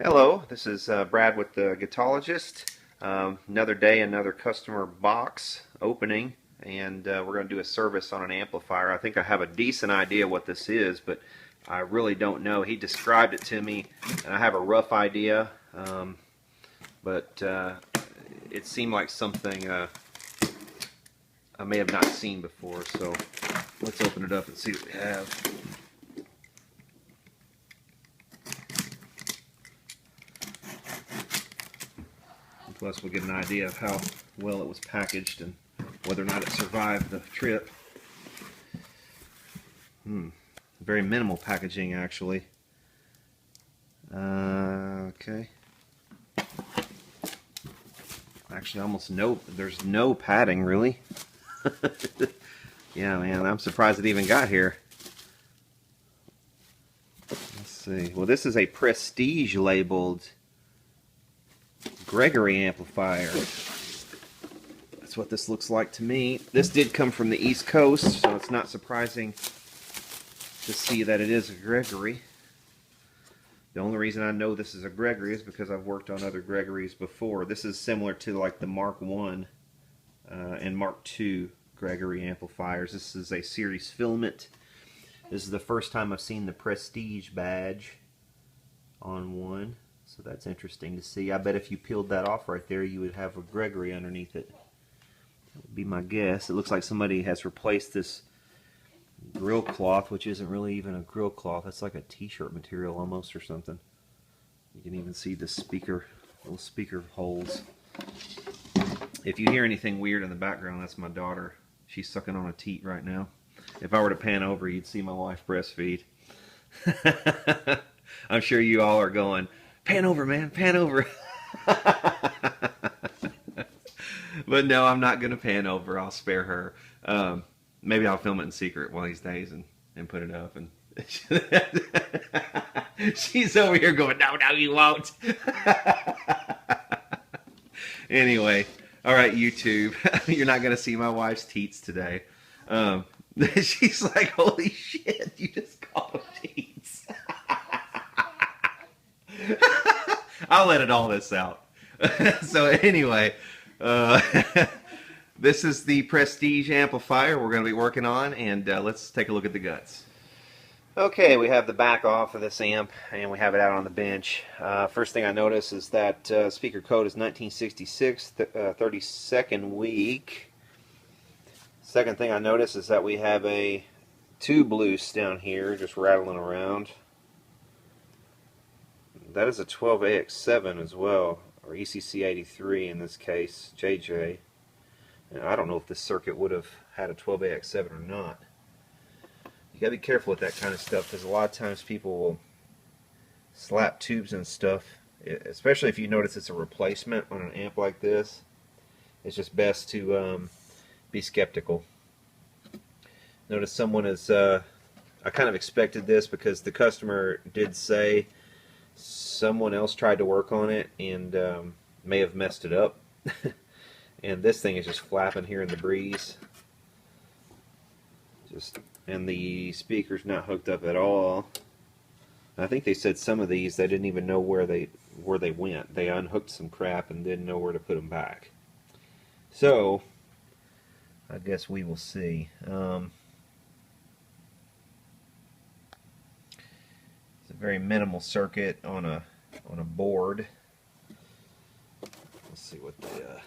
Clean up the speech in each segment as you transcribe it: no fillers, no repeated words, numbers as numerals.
Hello, this is Brad with the Guitologist. Another day, another customer box opening, and we're going to do a service on an amplifier. I think I have a decent idea what this is, but I really don't know. He described it to me, and I have a rough idea, but it seemed like something I may have not seen before, so let's open it up and see what we have. Plus we'll get an idea of how well it was packaged and whether or not it survived the trip. Very minimal packaging, actually. Okay. Actually, almost there's no padding, really. Yeah, man, I'm surprised it even got here. Let's see. Well, this is a Prestige labeled Gregory amplifier. That's what this looks like to me. This did come from the East Coast, so it's not surprising to see that it is a Gregory. The only reason I know this is a Gregory is because I've worked on other Gregorys before. This is similar to like the Mark I and Mark II Gregory amplifiers. This is a series filament. This is the first time I've seen the Prestige badge on one. So that's interesting to see. I bet if you peeled that off right there, you would have a Gregory underneath it. That would be my guess. It looks like somebody has replaced this grill cloth, which isn't really even a grill cloth. It's like a t-shirt material almost or something. You can even see the little speaker holes. If you hear anything weird in the background, that's my daughter. She's sucking on a teat right now. If I were to pan over, you'd see my wife breastfeed. I'm sure you all are going, pan over, man, pan over. But no, I'm not going to pan over. I'll spare her. Maybe I'll film it in secret one of these days and put it up. And she's over here going, no, you won't. Anyway, all right, YouTube. You're not going to see my wife's teats today. She's like, holy shit, you just called them teats. I'll edit all this out. So anyway, this is the Prestige amplifier we're going to be working on, and let's take a look at the guts. Okay, we have the back off of this amp, and we have it out on the bench. First thing I notice is that speaker code is 1966, 32nd week. Second thing I notice is that we have a tube loose down here, just rattling around. That is a 12AX7 as well, or ECC83 in this case, JJ. And I don't know if this circuit would have had a 12AX7 or not. You gotta be careful with that kind of stuff, because a lot of times people will slap tubes and stuff, especially if you notice it's a replacement on an amp like this. It's just best to be skeptical. Notice someone is, I kind of expected this because the customer did say someone else tried to work on it and may have messed it up. And this thing is just flapping here in the breeze. And the speaker's not hooked up at all. I think they said some of these they didn't even know where they went. They unhooked some crap and didn't know where to put them back. So I guess we will see. It's a very minimal circuit on a board. Let's see what the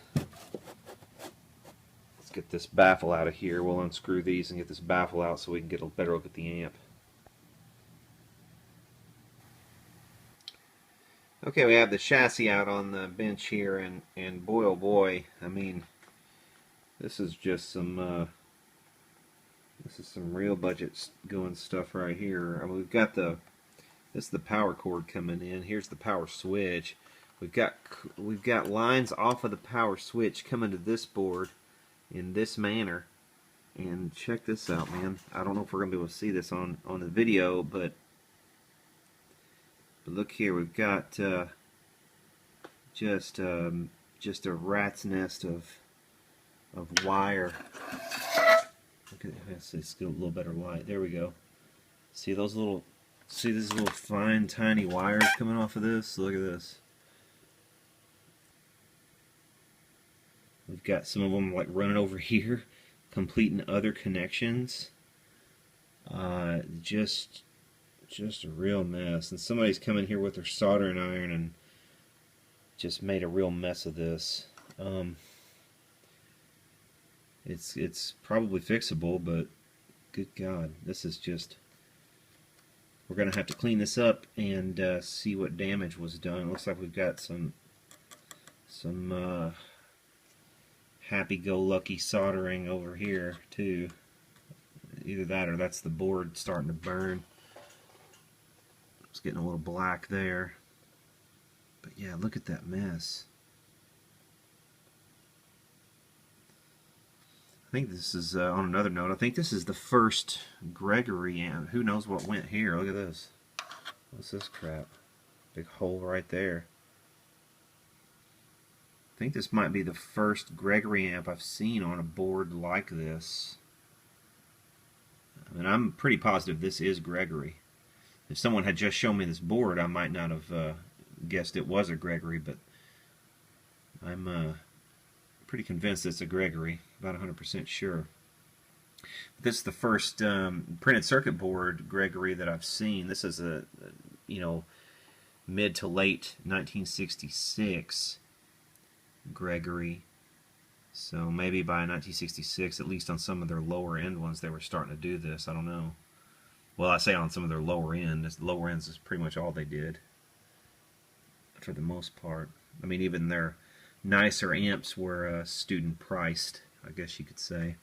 let's get this baffle out of here. We'll unscrew these and get this baffle out so we can get a better look at the amp. Okay, we have the chassis out on the bench here, and boy oh boy, I mean, this is just some real budget going stuff right here. I mean, we've got this is the power cord coming in. Here's the power switch. We've got lines off of the power switch coming to this board in this manner. And check this out, man. I don't know if we're gonna be able to see this on the video, but look here. We've got just a rat's nest of wire. Look at this. Let's get a little better light. There we go. See those little See these little fine, tiny wires coming off of this? Look at this. We've got some of them like running over here, completing other connections. Just a real mess. And somebody's come in here with their soldering iron and just made a real mess of this. It's probably fixable, but good God, this is just... We're going to have to clean this up and see what damage was done. Looks like we've got some happy-go-lucky soldering over here too. Either that or that's the board starting to burn. It's getting a little black there. But yeah, look at that mess. I think this is, on another note, I think this is the first Gregory amp. Who knows what went here? Look at this. What's this crap? Big hole right there. I think this might be the first Gregory amp I've seen on a board like this. And I'm pretty positive this is Gregory. If someone had just shown me this board, I might not have guessed it was a Gregory, but I'm pretty convinced it's a Gregory, about 100% sure. This is the first printed circuit board Gregory that I've seen. This is a mid to late 1966 Gregory. So maybe by 1966, at least on some of their lower end ones, they were starting to do this. I don't know. Well, I say on some of their lower end. The lower ends is pretty much all they did for the most part. I mean, even their nicer amps were student priced, I guess you could say.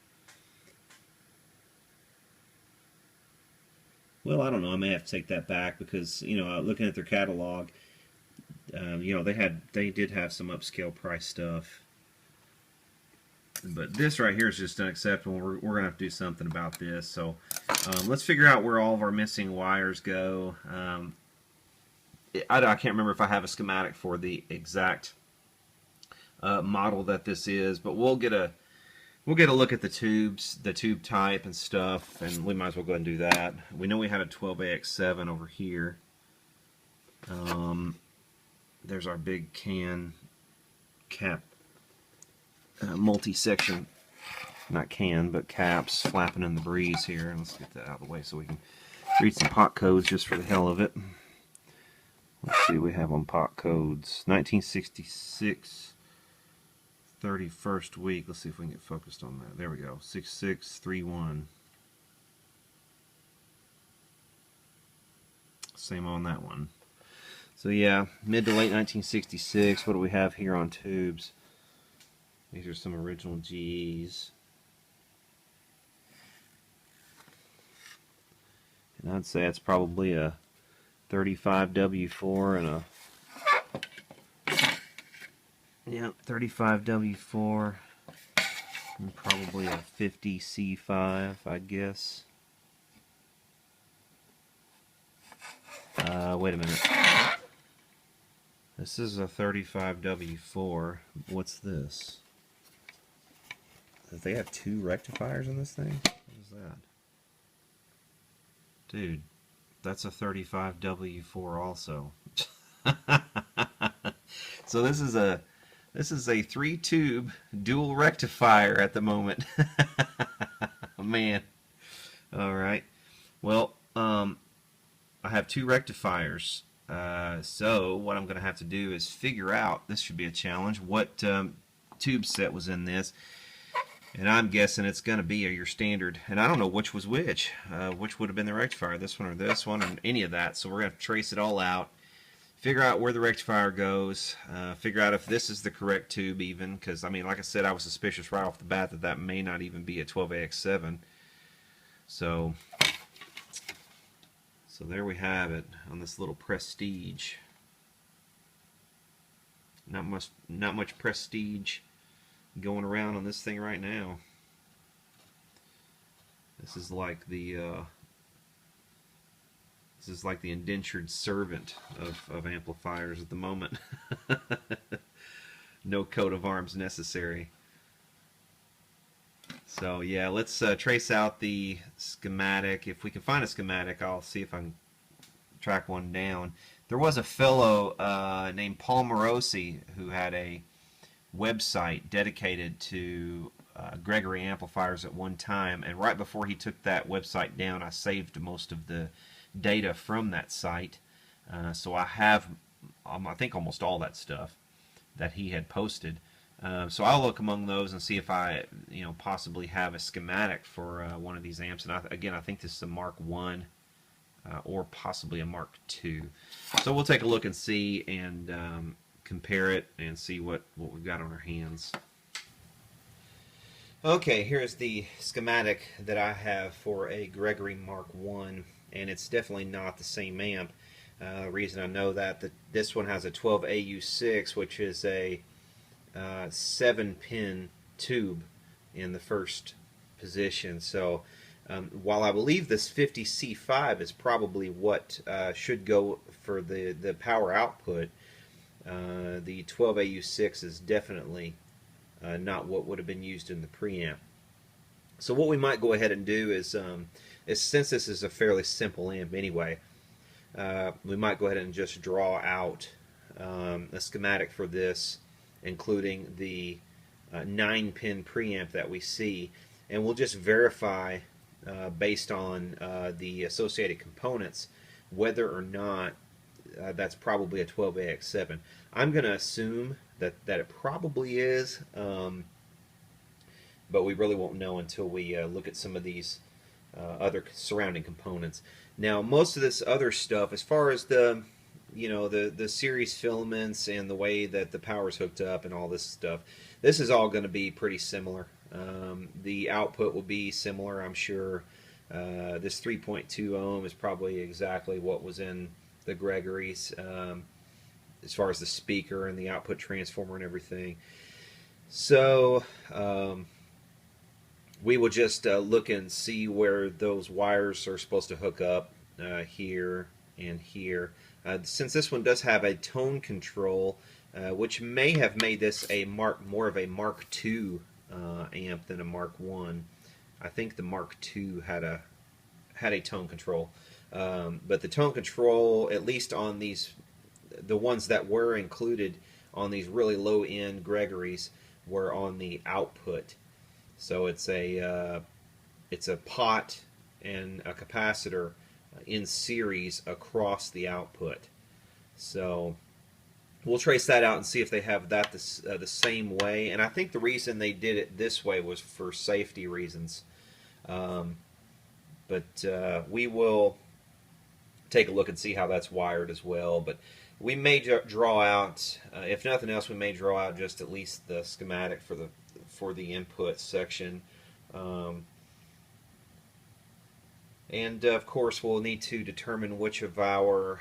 Well, I don't know. I may have to take that back because, looking at their catalog, they did have some upscale price stuff. But this right here is just unacceptable. We're going to have to do something about this. So let's figure out where all of our missing wires go. I can't remember if I have a schematic for the exact model that this is, but we'll get a look at the tubes, the tube type and stuff, and we might as well go ahead and do that. We know we have a 12AX7 over here. There's our big cap multi-section, not can, but caps flapping in the breeze here. And let's get that out of the way so we can read some pot codes just for the hell of it. Let's see what we have on pot codes. 1966, 31st week. Let's see if we can get focused on that. There we go. 6631. Same on that one. So yeah, mid to late 1966. What do we have here on tubes? These are some original Gs. And I'd say it's probably a 35W4 and a 35W4 and probably a 50C5, I guess. Wait a minute. This is a 35W4. What's this? Does they have two rectifiers in this thing? What is that? Dude, that's a 35W4 also. So this is a 3-tube dual rectifier at the moment. Man. All right. Well, I have two rectifiers. So what I'm going to have to do is figure out, this should be a challenge, what tube set was in this. And I'm guessing it's going to be your standard, and I don't know which was which would have been the rectifier, this one or any of that. So we're going to trace it all out, figure out where the rectifier goes, figure out if this is the correct tube even, because I mean, like I said, I was suspicious right off the bat that that may not even be a 12AX7. So there we have it on this little Prestige. Not much Prestige going around on this thing right now. This is like the indentured servant of amplifiers at the moment. No coat of arms necessary. So yeah, let's trace out the schematic. If we can find a schematic, I'll see if I can track one down. There was a fellow named Paul Morosi who had a website dedicated to Gregory amplifiers at one time, and right before he took that website down, I saved most of the data from that site. So I have, I think, almost all that stuff that he had posted. So I'll look among those and see if I, possibly have a schematic for one of these amps. And again, I think this is a Mark 1 or possibly a Mark 2. So we'll take a look and see and compare it and see what we've got on our hands. Okay, here's the schematic that I have for a Gregory Mark 1, and it's definitely not the same amp. The reason I know that this one has a 12AU6, which is a 7-pin tube in the first position. So while I believe this 50C5 is probably what should go for the power output, the 12AU6 is definitely not what would have been used in the preamp. So what we might go ahead and do is since this is a fairly simple amp anyway, we might go ahead and just draw out a schematic for this, including the 9-pin preamp that we see, and we'll just verify based on the associated components whether or not that's probably a 12AX7. I'm going to assume that it probably is, but we really won't know until we look at some of these other surrounding components. Now, most of this other stuff, as far as the series filaments and the way that the power's hooked up and all this stuff, this is all going to be pretty similar. The output will be similar, I'm sure. This 3.2 ohm is probably exactly what was in the Gregory's, as far as the speaker and the output transformer and everything. So we will just look and see where those wires are supposed to hook up, here and here. Since this one does have a tone control, which may have made this more of a Mark II amp than a Mark 1. I think the Mark II had a tone control, but the tone control, at least on the ones that were included on these really low-end Gregory's, were on the output. So it's a pot and a capacitor in series across the output. So we'll trace that out and see if they have that the same way. And I think the reason they did it this way was for safety reasons. But we will take a look and see how that's wired as well. But we may draw out, if nothing else, we may draw out just at least the schematic for the input section. And of course, we'll need to determine which of our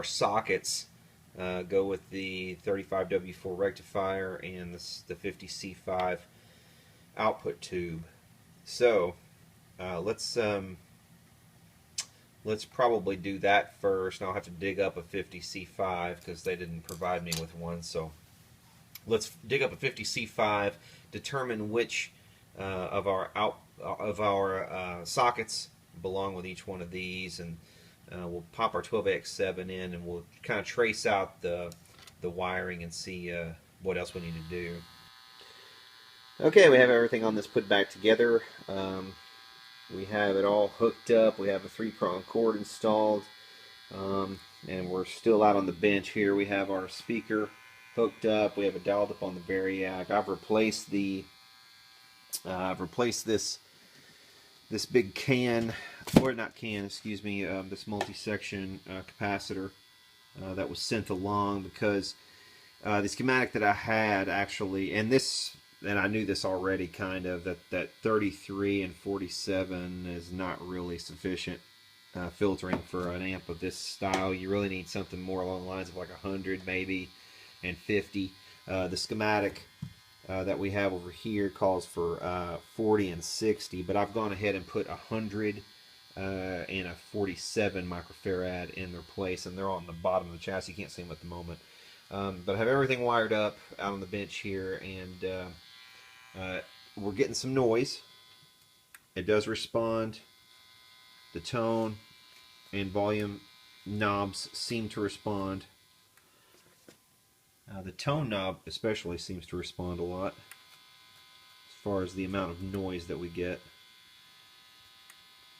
sockets go with the 35W4 rectifier and the 50C5 output tube. So let's probably do that first. And I'll have to dig up a 50C5 because they didn't provide me with one. So let's dig up a 50C5, determine which of our sockets belong with each one of these, and we'll pop our 12AX7 in, and we'll kind of trace out the wiring and see what else we need to do. Okay, we have everything on this put back together. We have it all hooked up. We have a 3-prong cord installed, and we're still out on the bench here. We have our speaker hooked up. We have it dialed up on the Variac. I've replaced this big can, or not can, excuse me, this multi-section capacitor that was sent along, because the schematic that I had actually, and I knew this already kind of, that 33 and 47 is not really sufficient filtering for an amp of this style. You really need something more along the lines of like 100 maybe, and 50. The schematic that we have over here calls for 40 and 60, but I've gone ahead and put 100 and a 47 microfarad in their place, and they're on the bottom of the chassis. You can't see them at the moment. But I have everything wired up out on the bench here, and we're getting some noise. It does respond. The tone and volume knobs seem to respond. The tone knob especially seems to respond a lot as far as the amount of noise that we get.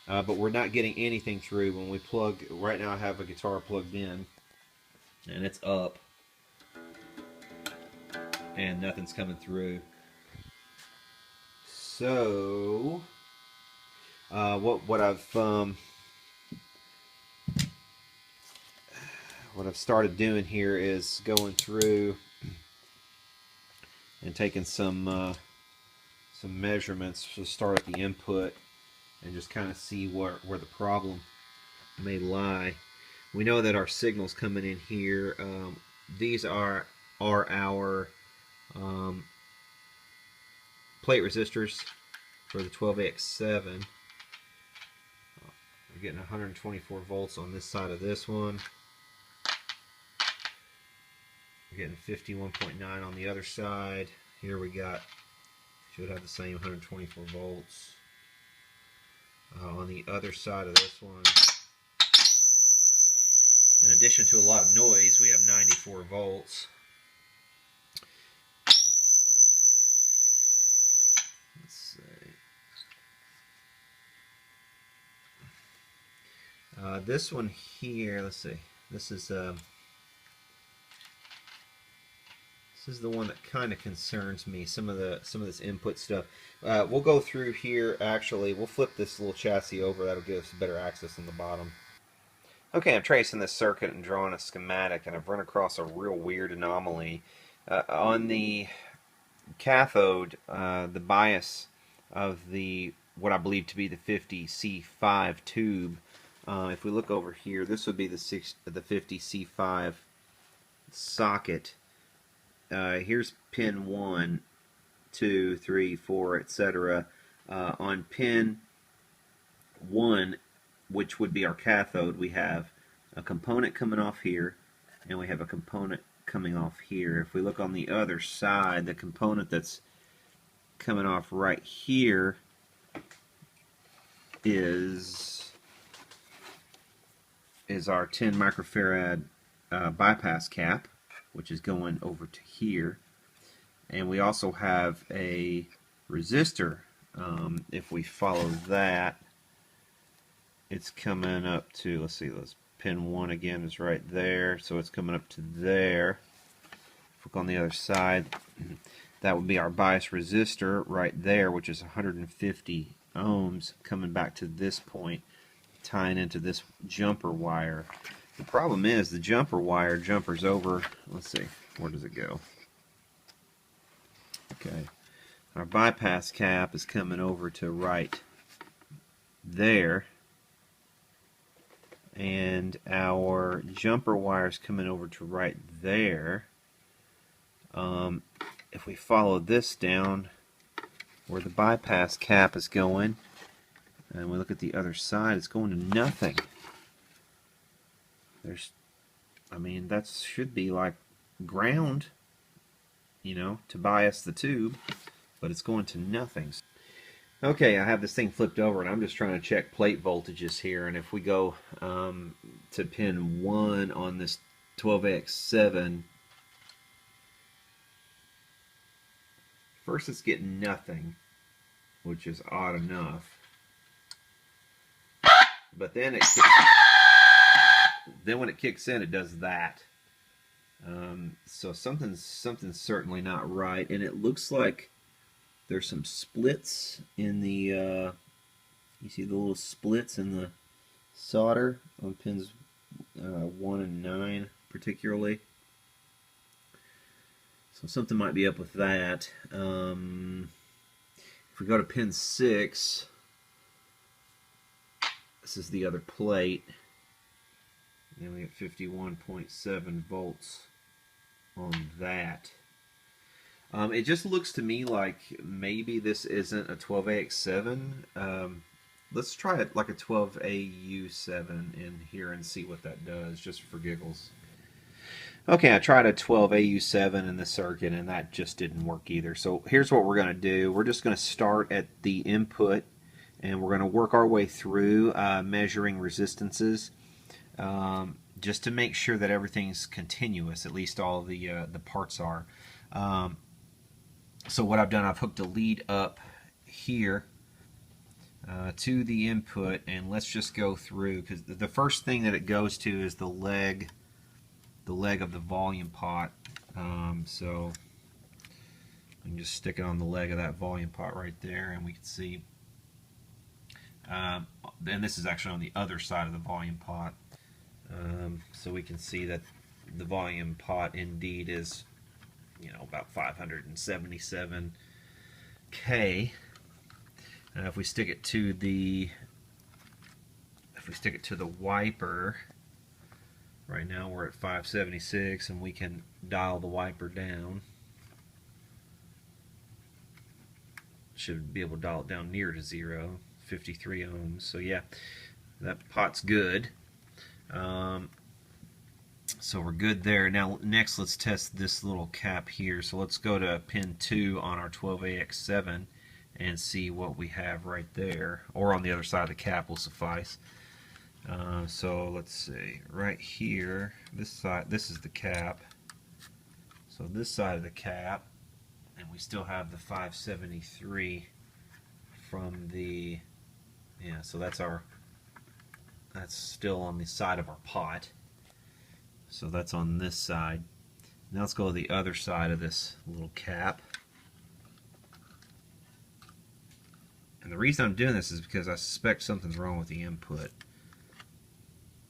But we're not getting anything through when we plug. Right now I have a guitar plugged in and it's up and nothing's coming through. So what I've started doing here is going through and taking some measurements to start at the input and just kind of see where the problem may lie. We know that our signal's coming in here. These are our plate resistors for the 12AX7. We're getting 124 volts on this side of this one. We're getting 51.9 on the other side. Here we got, should have the same 124 volts. On the other side of this one, in addition to a lot of noise, we have 94 volts. Let's see. This one here, let's see. This is the one that kind of concerns me. Some of this input stuff. We'll go through here. Actually, we'll flip this little chassis over. That'll give us better access on the bottom. Okay, I'm tracing this circuit and drawing a schematic, and I've run across a real weird anomaly. On the cathode, the bias of what I believe to be the 50C5 tube. If we look over here, this would be the 50C5 socket. Here's pin 1, 2, 3, 4, etc. On pin 1, which would be our cathode, we have a component coming off here, and we have a component coming off here. If we look on the other side, the component that's coming off right here is our 10 microfarad bypass cap, which is going over to here. And we also have a resistor. If we follow that, it's coming up to, let's see, pin 1 again is right there, so it's coming up to there. Look on the other side, that would be our bias resistor right there, which is 150 ohms, coming back to this point, tying into this jumper wire. The problem is the jumper wire jumpers over, let's see, where does it go? Okay, our bypass cap is coming over to right there, and our jumper wire is coming over to right there. If we follow this down where the bypass cap is going, and we look at the other side, it's going to nothing. That should be like ground, to bias the tube, but it's going to nothing. Okay, I have this thing flipped over and I'm just trying to check plate voltages here, and if we go to pin 1 on this 12AX7, first it's getting nothing, which is odd enough, but then when it kicks in, it does that. So something's certainly not right, and it looks like there's some splits in the, you see the little splits in the solder on pins 1 and 9 particularly. So something might be up with that. If we go to pin 6, this is the other plate. Then we get 51.7 volts on that. It just looks to me like maybe this isn't a 12AX7. Let's try it like a 12AU7 in here and see what that does, just for giggles. Okay, I tried a 12AU7 in the circuit and that just didn't work either. So here's what we're going to do. We're just going to start at the input and we're going to work our way through measuring resistances. just to make sure that everything's continuous. At least all the parts are. So what I've done, I've hooked a lead up here to the input, and let's just go through, because the first thing that it goes to is the leg of the volume pot. So I can just stick it on the leg of that volume pot right there, and we can see. And this is actually on the other side of the volume pot, so we can see that the volume pot indeed is, about 577K. If we stick it to the wiper, right now we're at 576, and we can dial the wiper down. Should be able to dial it down near to 0, 53 ohms. So yeah, that pot's good. So we're good there. Now next let's test this little cap here. So let's go to pin 2 on our 12AX7 and see what we have right there, or on the other side of the cap will suffice. So let's see, right here, this side, this is the cap. So this side of the cap, and we still have the 573 from the, so that's still on the side of our pot. So that's on this side. Now let's go to the other side of this little cap. And the reason I'm doing this is because I suspect something's wrong with the input.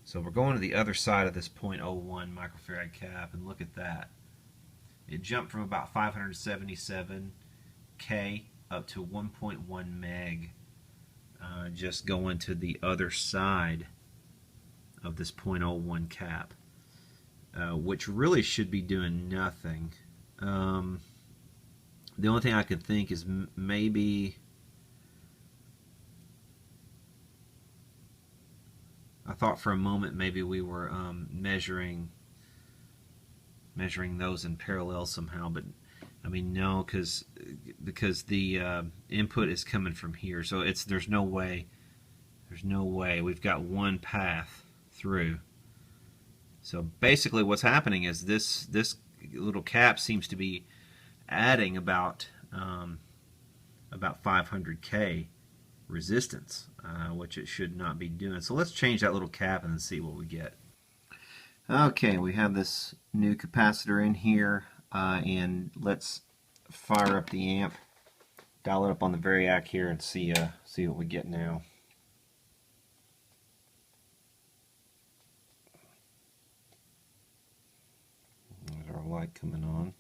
So we're going to the other side of this 0.01 microfarad cap, and look at that. It jumped from about 577K up to 1.1 meg, just going to the other side of this 0.01 cap, which really should be doing nothing. The only thing I could think is maybe, I thought for a moment maybe we were measuring those in parallel somehow, but I mean no, because the input is coming from here, so there's no way we've got one path through. So basically what's happening is this little cap seems to be adding about 500K resistance, which it should not be doing. So let's change that little cap and see what we get. Okay, we have this new capacitor in here, and let's fire up the amp, dial it up on the variac here, and see what we get now. There's our light coming on.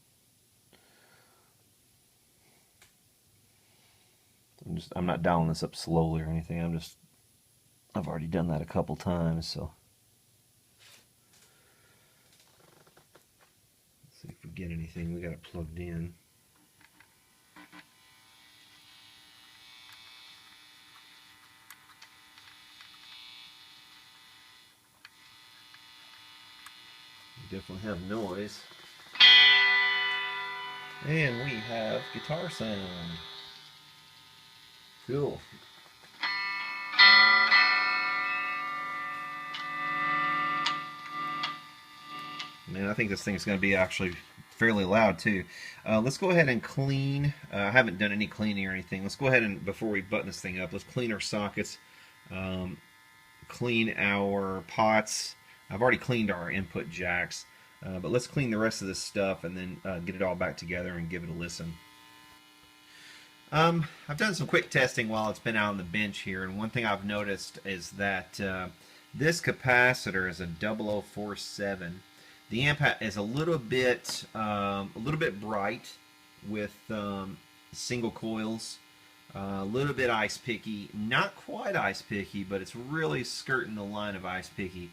I'm not dialing this up slowly or anything. I've already done that a couple times, so. Let's see if we get anything. We got it plugged in. We definitely have noise. And we have guitar sound. Cool. Man, I think this thing's going to be actually fairly loud too. Let's go ahead and clean. I haven't done any cleaning or anything. Let's go ahead and, before we button this thing up, let's clean our sockets, clean our pots. I've already cleaned our input jacks, but let's clean the rest of this stuff and then get it all back together and give it a listen. I've done some quick testing while it's been out on the bench here, and one thing I've noticed is that this capacitor is a 0047. The amp is a little bit bright with single coils, a little bit ice picky, not quite ice picky, but it's really skirting the line of ice picky.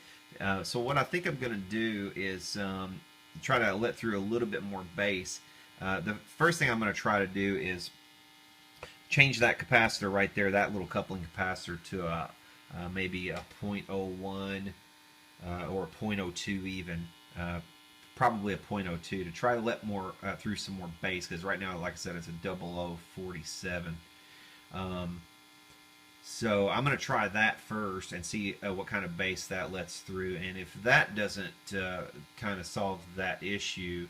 So what I think I'm going to do is try to let through a little bit more bass. The first thing I'm going to try to do is change that capacitor right there, that little coupling capacitor, to maybe a 0.01 or a 0.02 even. Probably a 0.02 to try to let more through some more bass, because right now, like I said, it's a 0047. So I'm going to try that first and see what kind of bass that lets through. And if that doesn't kind of solve that issue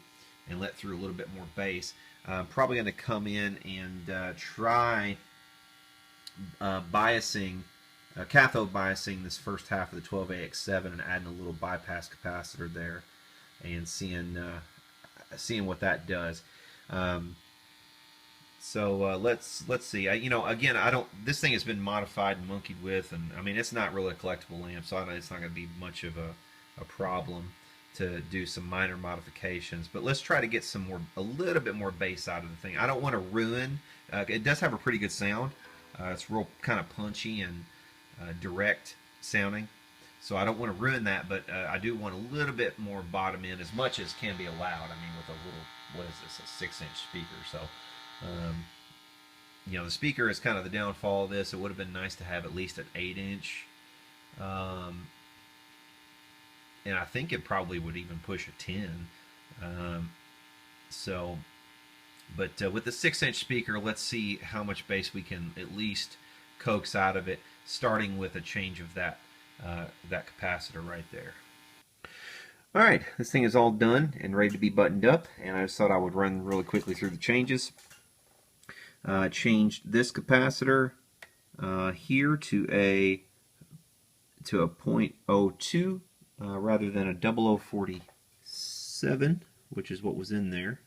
and let through a little bit more bass, I'm probably going to come in and try biasing, cathode biasing this first half of the 12AX7 and adding a little bypass capacitor there and seeing what that does. So let's see. Again, I don't. This thing has been modified and monkeyed with, and I mean, it's not really a collectible amp, so it's not going to be much of a problem to do some minor modifications. But let's try to get a little bit more bass out of the thing. I don't want to ruin. It does have a pretty good sound. It's real kind of punchy and direct sounding, so I don't want to ruin that. But I do want a little bit more bottom end, as much as can be allowed. I mean, with a little, what is this, a 6-inch speaker? So. The speaker is kind of the downfall of this. It would have been nice to have at least an 8-inch, and I think it probably would even push a 10. But with the 6-inch speaker, let's see how much bass we can at least coax out of it, starting with a change of that capacitor right there. Alright, this thing is all done and ready to be buttoned up, and I just thought I would run really quickly through the changes. Changed this capacitor here to a .02 rather than a 0047, which is what was in there.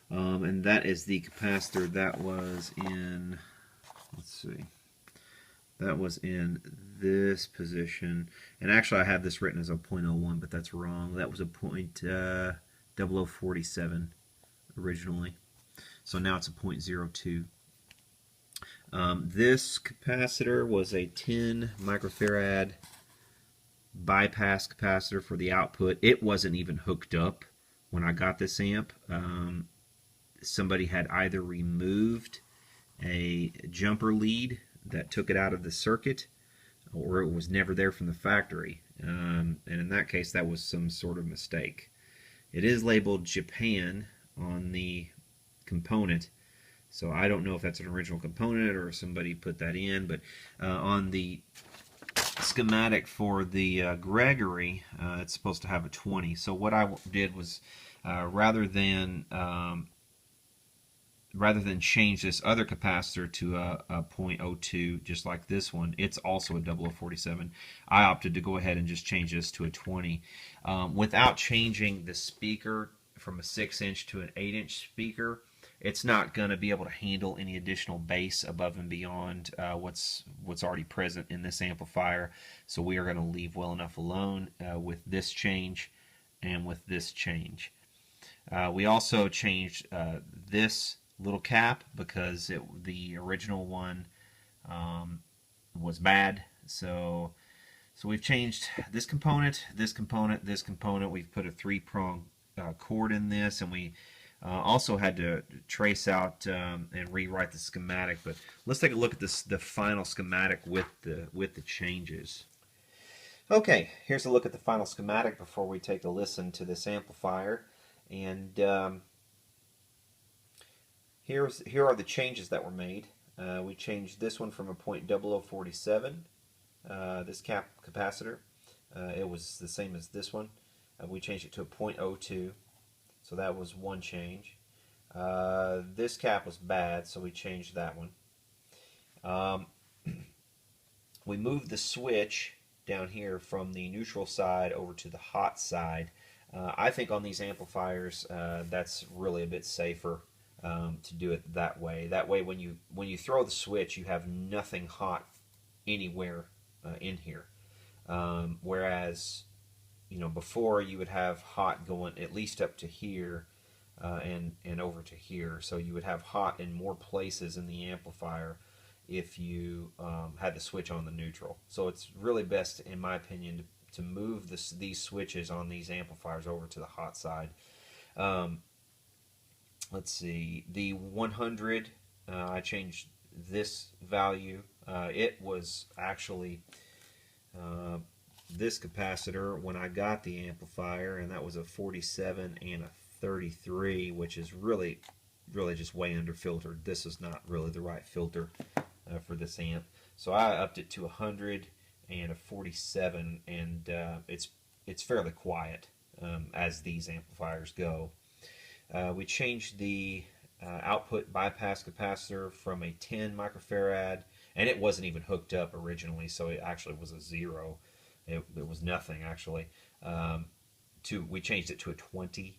And that is the capacitor that was in, let's see, that was in this position. And actually I have this written as a .01, but that's wrong. That was a .0047 originally. So now it's a .02. This capacitor was a 10 microfarad bypass capacitor for the output. It wasn't even hooked up when I got this amp. Somebody had either removed a jumper lead that took it out of the circuit, or it was never there from the factory. And in that case, that was some sort of mistake. It is labeled Japan on the component, so I don't know if that's an original component or somebody put that in, but on the schematic for the Gregory, it's supposed to have a 20. So what I did was rather than change this other capacitor to a .02, just like this one, it's also a 0047. I opted to go ahead and just change this to a 20 without changing the speaker from a 6-inch to an 8-inch speaker. It's not going to be able to handle any additional bass above and beyond what's already present in this amplifier. So we are going to leave well enough alone with this change and with this change. We also changed this little cap because the original one was bad. So we've changed this component, this component, this component. We've put a 3-prong cord in this, and we also had to trace out and rewrite the schematic. But let's take a look at the final schematic with the changes. Okay, here's a look at the final schematic before we take a listen to this amplifier. And here are the changes that were made. We changed this one from a .0047, this capacitor. It was the same as this one. We changed it to a .02, so that was one change. This cap was bad, so we changed that one. We moved the switch down here from the neutral side over to the hot side. I think on these amplifiers that's really a bit safer to do it that way. That way when you throw the switch, you have nothing hot anywhere in here. Whereas before you would have hot going at least up to here and over to here. So you would have hot in more places in the amplifier if you had the switch on the neutral. So it's really best, in my opinion, to move these switches on these amplifiers over to the hot side. Let's see, the 100, I changed this value. It was actually this capacitor when I got the amplifier, and that was a 47 and a 33, which is really just way under filtered. This is not really the right filter for this amp. So I upped it to 100 and a 47, and it's fairly quiet as these amplifiers go. We changed the output bypass capacitor from a 10 microfarad, and it wasn't even hooked up originally, so it actually was a 0. It was nothing actually. We changed it to a 20.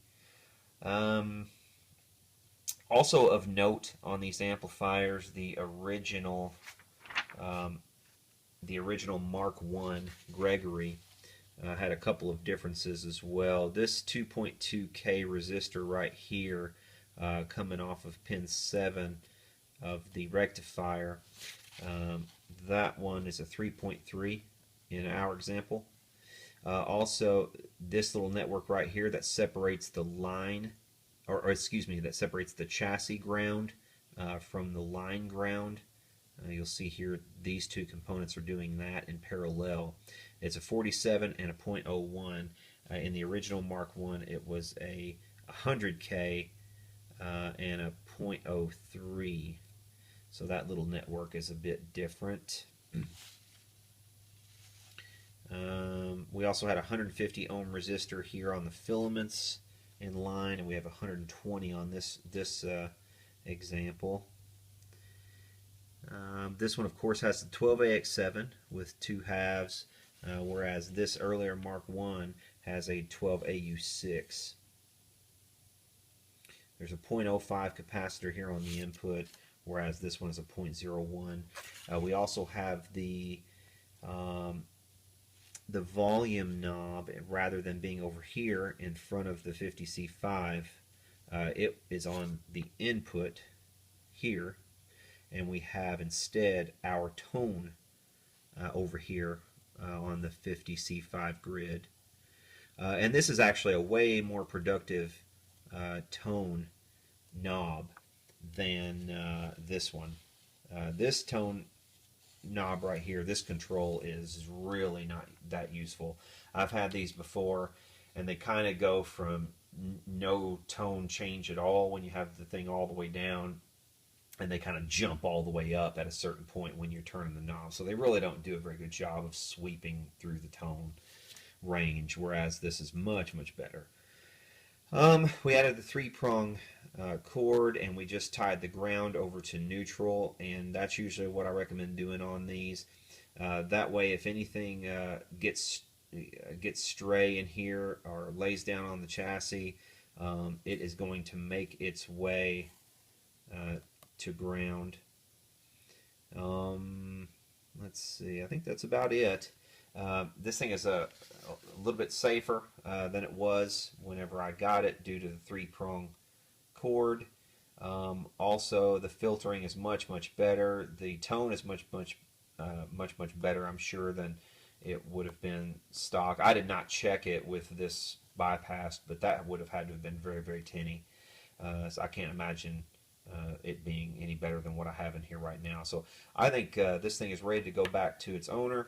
Also of note on these amplifiers, the original Mark I Gregory had a couple of differences as well. This 2.2K resistor right here, coming off of pin 7 of the rectifier, that one is a 3.3 in our example. Also, this little network right here that separates the line, or excuse me, that separates the chassis ground from the line ground. You'll see here these two components are doing that in parallel. It's a 47 and a 0.01. In the original Mark I, it was a 100K and a 0.03. So that little network is a bit different. We also had a 150 ohm resistor here on the filaments in line, and we have 120 on this example. This one, of course, has the 12AX7 with 2 halves, whereas this earlier Mark I has a 12AU6. There's a 0.05 capacitor here on the input, whereas this one is a 0.01. We also have the volume knob, rather than being over here in front of the 50C5, it is on the input here, and we have instead our tone over here on the 50C5 grid. And this is actually a way more productive tone knob than this one. This tone knob right here, this control is really not that useful. I've had these before, and they kind of go from no tone change at all when you have the thing all the way down, and they kind of jump all the way up at a certain point when you're turning the knob. So they really don't do a very good job of sweeping through the tone range, whereas this is much, much better. We added the 3-prong cord, and we just tied the ground over to neutral, and that's usually what I recommend doing on these. That way, if anything gets stray in here or lays down on the chassis, it is going to make its way to ground. Let's see, I think that's about it. This thing is a little bit safer than it was whenever I got it due to the 3-prong cord. Also, the filtering is much, much better. The tone is much better, I'm sure, than it would have been stock. I did not check it with this bypass, but that would have had to have been very, very tinny. So I can't imagine it being any better than what I have in here right now. So I think this thing is ready to go back to its owner.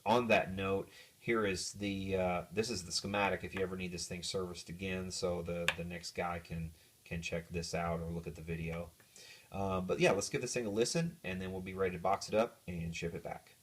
On that note, here is this is the schematic if you ever need this thing serviced again, so the next guy can check this out or look at the video. But yeah, let's give this thing a listen, and then we'll be ready to box it up and ship it back.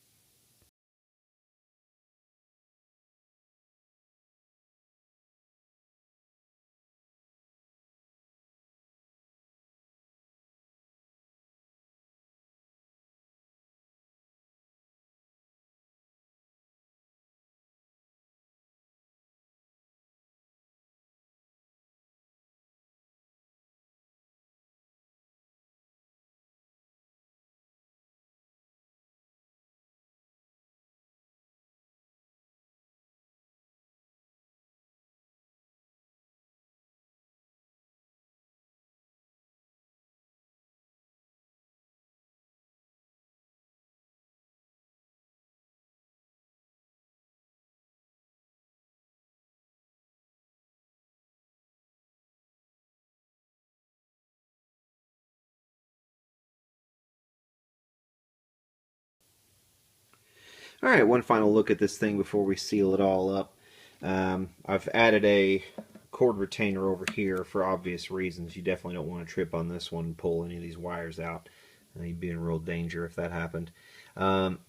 Alright, one final look at this thing before we seal it all up. I've added a cord retainer over here for obvious reasons. You definitely don't want to trip on this one and pull any of these wires out. You'd be in real danger if that happened. You can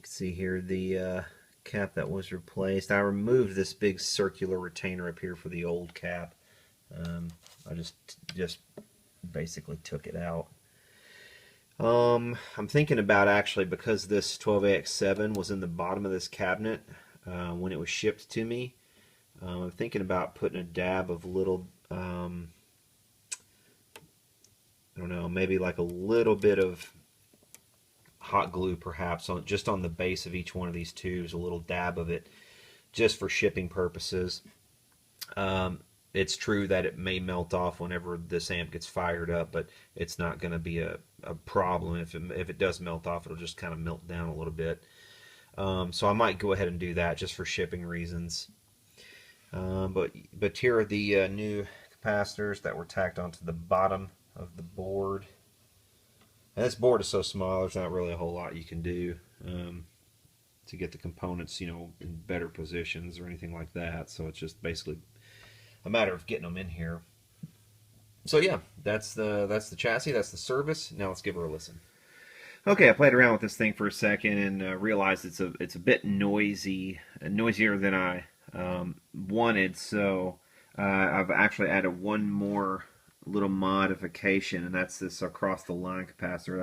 see here the cap that was replaced. I removed this big circular retainer up here for the old cap. I just basically took it out. I'm thinking about, actually, because this 12AX7 was in the bottom of this cabinet when it was shipped to me, I'm thinking about putting a dab of little, I don't know, maybe like a little bit of hot glue perhaps, just on the base of each one of these tubes, a little dab of it, just for shipping purposes. It's true that it may melt off whenever this amp gets fired up, but it's not going to be a problem. If it does melt off, it'll just kind of melt down a little bit. So I might go ahead and do that just for shipping reasons. But here are the new capacitors that were tacked onto the bottom of the board. And this board is so small, there's not really a whole lot you can do to get the components, you know, in better positions or anything like that. So it's just basically a matter of getting them in here. So yeah, that's the chassis, that's the service. Now let's give her a listen. Okay, I played around with this thing for a second and realized it's a bit noisy, noisier than I wanted. So I've actually added one more little modification, and that's this across the line capacitor.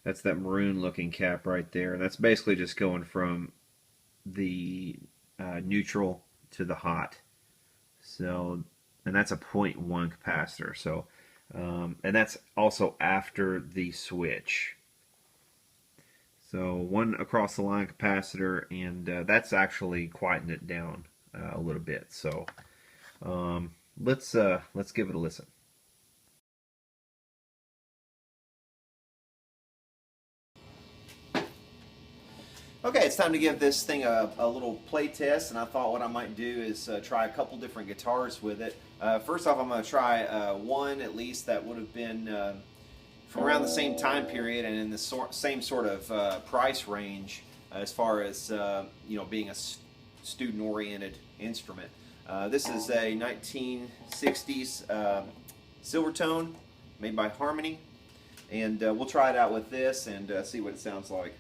That's that maroon looking cap right there. And that's basically just going from the neutral to the hot. So, and that's a 0.1 capacitor. So, and that's also after the switch. So one across the line capacitor, and that's actually quieting it down a little bit. So let's give it a listen. Okay, it's time to give this thing a little play test, and I thought what I might do is try a couple different guitars with it. First off, I'm going to try one at least that would have been from around the same time period and in the same sort of price range as far as you know, being a student-oriented instrument. This is a 1960s Silvertone made by Harmony, and we'll try it out with this and see what it sounds like.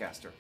Telecaster.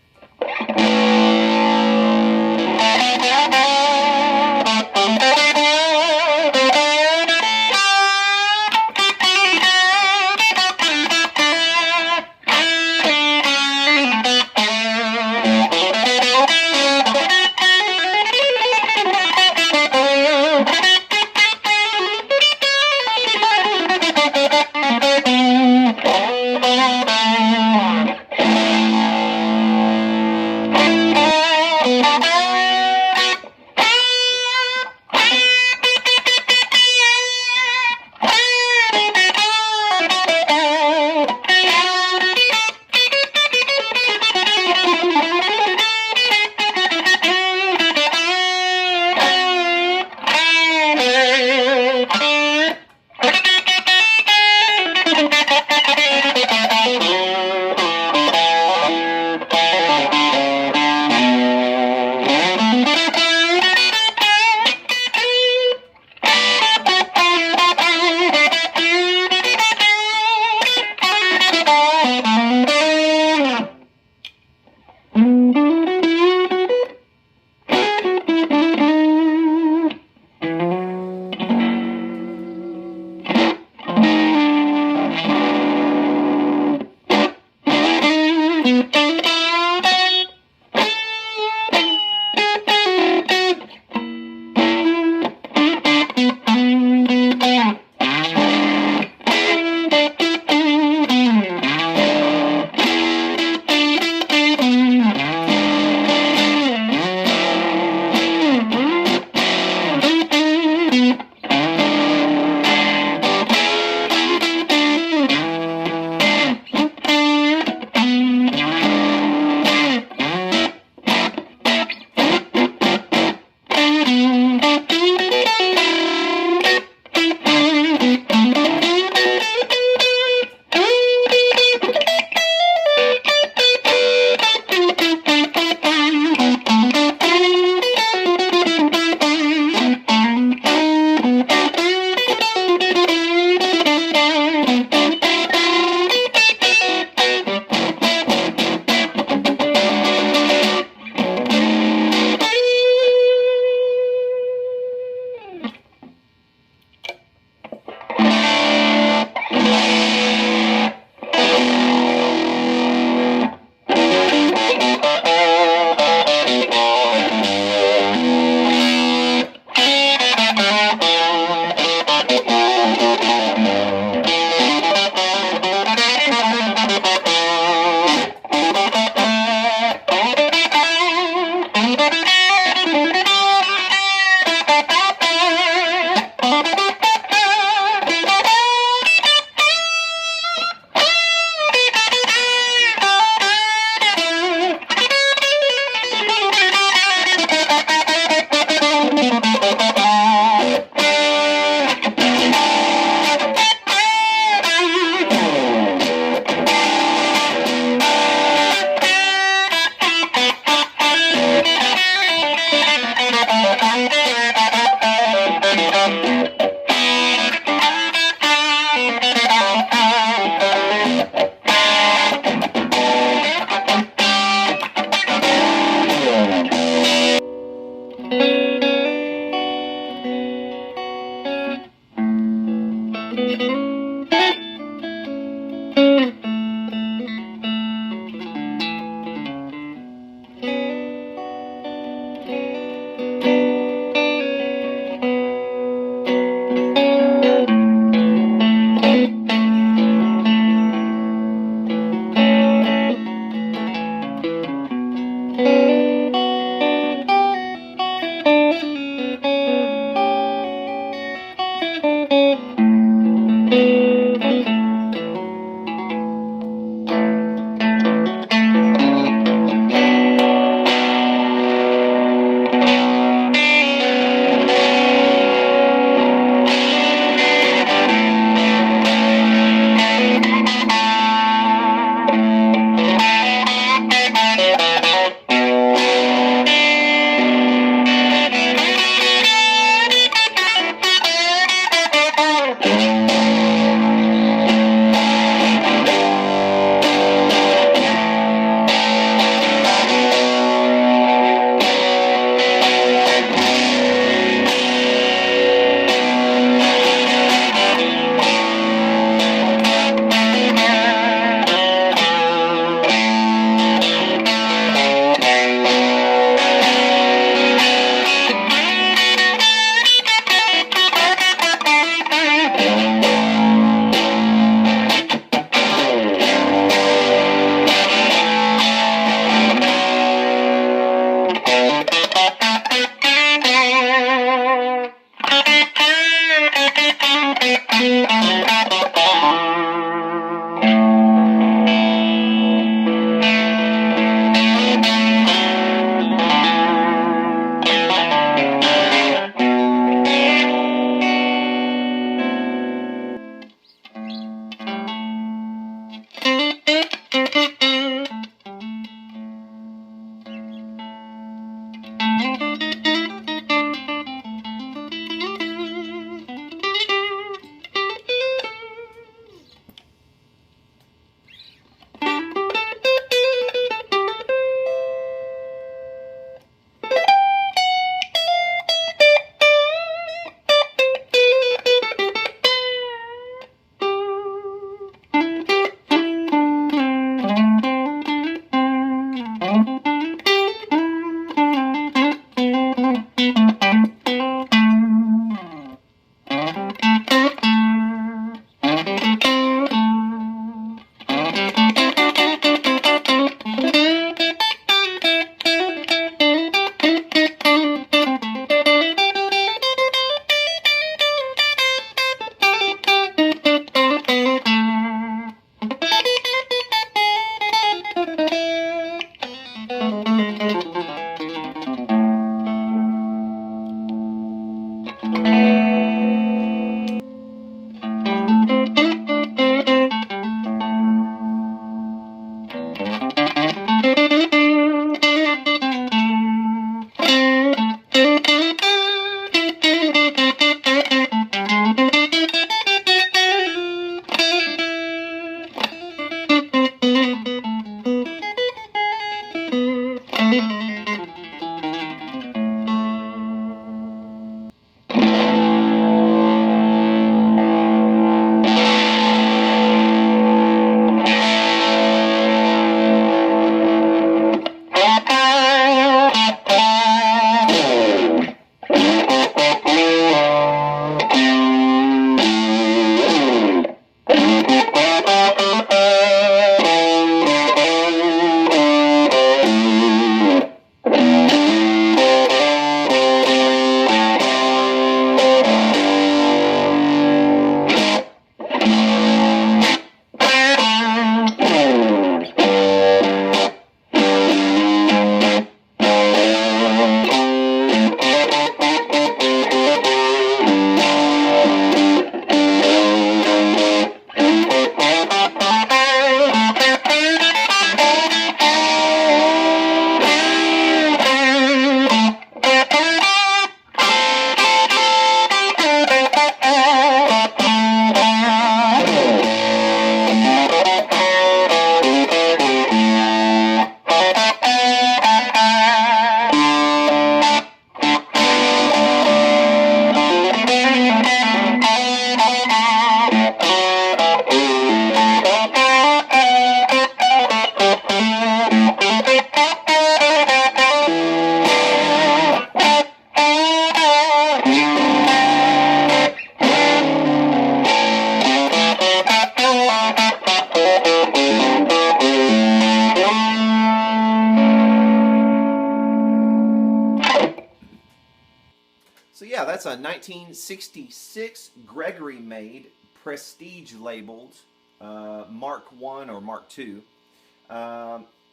that's a 1966 Gregory-made Prestige labeled Mark 1 or Mark 2.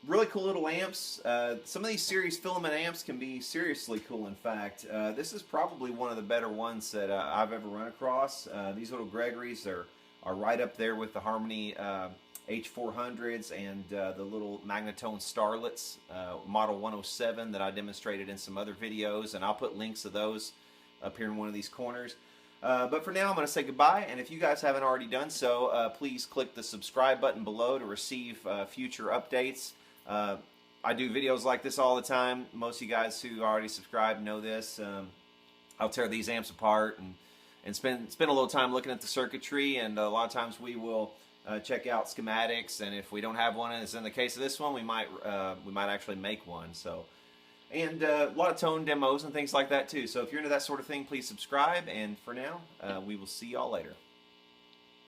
Really cool little amps. Some of these series filament amps can be seriously cool, in fact. This is probably one of the better ones that I've ever run across. These little Gregories are right up there with the Harmony H400s and the little Magnetone Starlets, Model 107 that I demonstrated in some other videos, and I'll put links to those up here in one of these corners. But for now, I'm going to say goodbye, and if you guys haven't already done so, please click the subscribe button below to receive future updates. I do videos like this all the time. Most of you guys who already subscribe know this. I'll tear these amps apart and spend a little time looking at the circuitry, and a lot of times we will check out schematics, and if we don't have one, as in the case of this one, we might actually make one. So, and a lot of tone demos and things like that too. So if you're into that sort of thing, please subscribe, and for now, we will see y'all later.